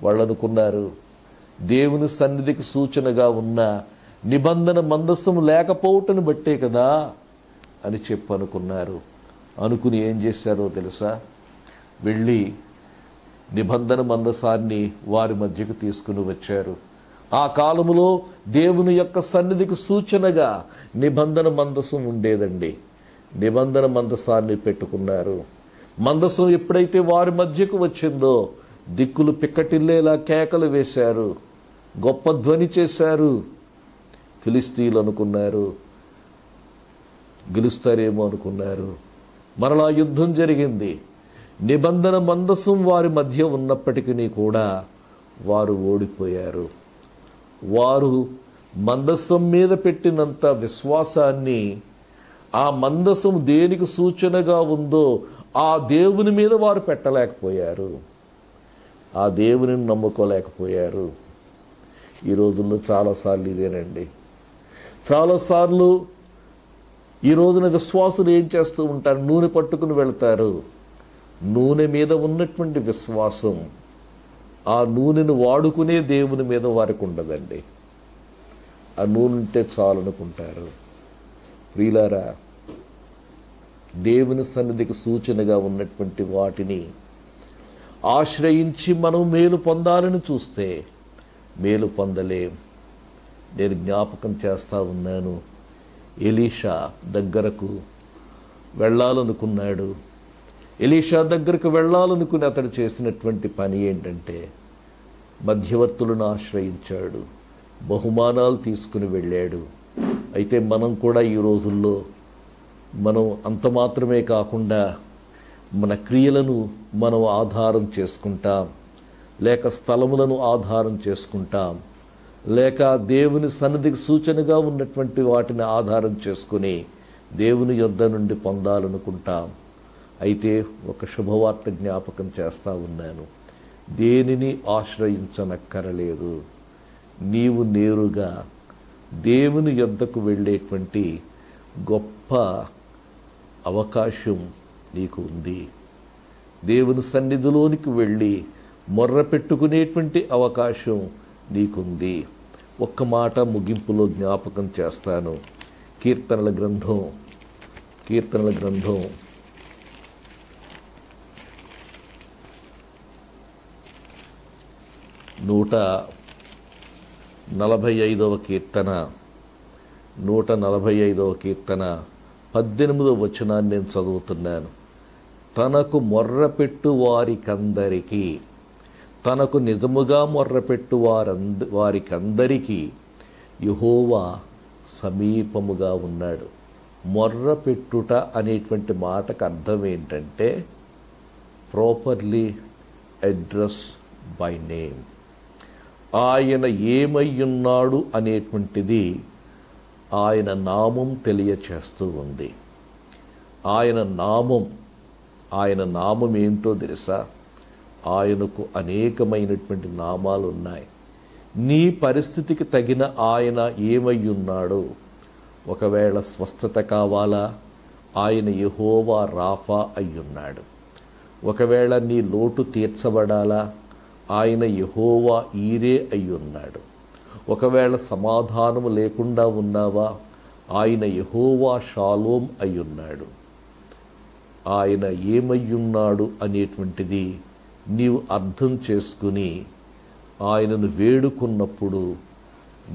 వాళ్ళు అనుకున్నారు, దేవుని సన్నిధికి సూచనగా ఉన్న నిబంధన మందసం లేకపోవటను బట్టే కదా అని అనుకున్నారు. అనుకుని ఏం చేశారో తెలుసా? వెళ్ళి నిబంధన మందసాన్ని వారి మధ్యకు తీసుకుని వచ్చారు. ఆ కాలములో దేవుని యొక్క సన్నిధికి సూచనగా నిబంధన మందసం ఉండేదండి. నిబంధన మందసాన్ని పెట్టుకున్నారు. మందసం ఎప్పుడైతే వారి మధ్యకు వచ్చిందో దిక్కులు పిక్కటిల్లేలా కేకలు వేశారు, గొప్ప ధ్వని చేశారు. ఫిలిస్తీయులు అనుకున్నారు గెలుస్తారేమో అనుకున్నారు. మరలా యుద్ధం జరిగింది. నిబంధన మందసం వారి మధ్య ఉన్నప్పటికీ కూడా వారు ఓడిపోయారు. వారు మందసం మీద పెట్టినంత విశ్వాసాన్ని ఆ మందసం దేనికి సూచనగా ఉందో ఆ దేవుని మీద వారు పెట్టలేకపోయారు, ఆ దేవుని నమ్ముకోలేకపోయారు. ఈ రోజుల్లో చాలాసార్లు ఇదేనండి. చాలాసార్లు ఈ రోజున విశ్వాసులు ఏం చేస్తూ ఉంటారు? నూనె పట్టుకుని వెళ్తారు. నూనె మీద ఉన్నటువంటి విశ్వాసం ఆ నూనెను వాడుకునే దేవుని మీద వారికి ఉండదండి. ఆ నూనె ఉంటే చాలనుకుంటారు. ప్రియులారా, దేవుని సన్నిధికి సూచనగా ఉన్నటువంటి వాటిని ఆశ్రయించి మనం మేలు పొందాలని చూస్తే మేలు పొందలేం. నేను జ్ఞాపకం చేస్తూ ఉన్నాను, ఎలీషా దగ్గరకు వెళ్ళాలనుకున్నాడు. ఎలీషా దగ్గరకు వెళ్ళాలనుకుని అతడు చేసినటువంటి పని ఏంటంటే మధ్యవర్తులను ఆశ్రయించాడు, బహుమానాలు తీసుకుని వెళ్ళాడు. అయితే మనం కూడా ఈ రోజుల్లో మనం అంత మాత్రమే కాకుండా మన క్రియలను మనం ఆధారం చేసుకుంటాం, లేక స్థలములను ఆధారం చేసుకుంటాం, లేక దేవుని సన్నిధికి సూచనగా ఉన్నటువంటి వాటిని ఆధారం చేసుకుని దేవుని యొద్ద నుండి పొందాలనుకుంటాం. అయితే ఒక శుభవార్త జ్ఞాపకం చేస్తూ ఉన్నాను, దేనిని ఆశ్రయించనక్కరలేదు. నీవు నేరుగా దేవుని యొద్దకు వెళ్ళేటువంటి గొప్ప అవకాశం నీకు ఉంది. దేవుని సన్నిధిలోనికి వెళ్ళి మొర్ర పెట్టుకునేటువంటి అవకాశం నీకుంది. ఒక్క మాట ముగింపులో జ్ఞాపకం చేస్తాను. కీర్తనల గ్రంథం 32 145వ కీర్తన 145వ కీర్తన 18వ వచనాన్ని నేను చదువుతున్నాను. తనకు మొర్రపెట్టు వారికందరికీ, తనకు నిజముగా మొర్రపెట్టు వారికందరికీ యెహోవా సమీపముగా ఉన్నాడు. మొర్రపెట్టుట అనేటువంటి మాటకు అర్థం ఏంటంటే ప్రాపర్లీ అడ్రస్ బై నేమ్. ఆయన ఏమయ్యున్నాడు అనేటువంటిది ఆయన నామం తెలియచేస్తూ ఉంది. ఆయన నామం ఏంటో తెలుసా? ఆయనకు అనేకమైనటువంటి నామాలు ఉన్నాయి. నీ పరిస్థితికి తగిన ఆయన ఏమయ్యున్నాడో, ఒకవేళ స్వస్థత కావాలా, ఆయన యెహోవా రాఫా అయ్యున్నాడు. ఒకవేళ నీ లోటు తీర్చబడాలా, ఆయన యెహోవా ఈరే అయ్యున్నాడు. ఒకవేళ సమాధానము లేకుండా ఉన్నావా, ఆయన యెహోవా షాలోం అయ్యున్నాడు. ఆయన ఏమయ్యున్నాడు అనేటువంటిది నీవు అర్థం చేసుకుని ఆయనను వేడుకున్నప్పుడు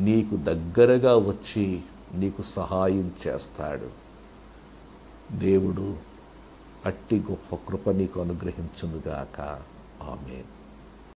నీకు దగ్గరగా వచ్చి నీకు సహాయం చేస్తాడు. దేవుడు అట్టి గొప్ప కృప నీకు అనుగ్రహించునుగాక. ఆమేన్.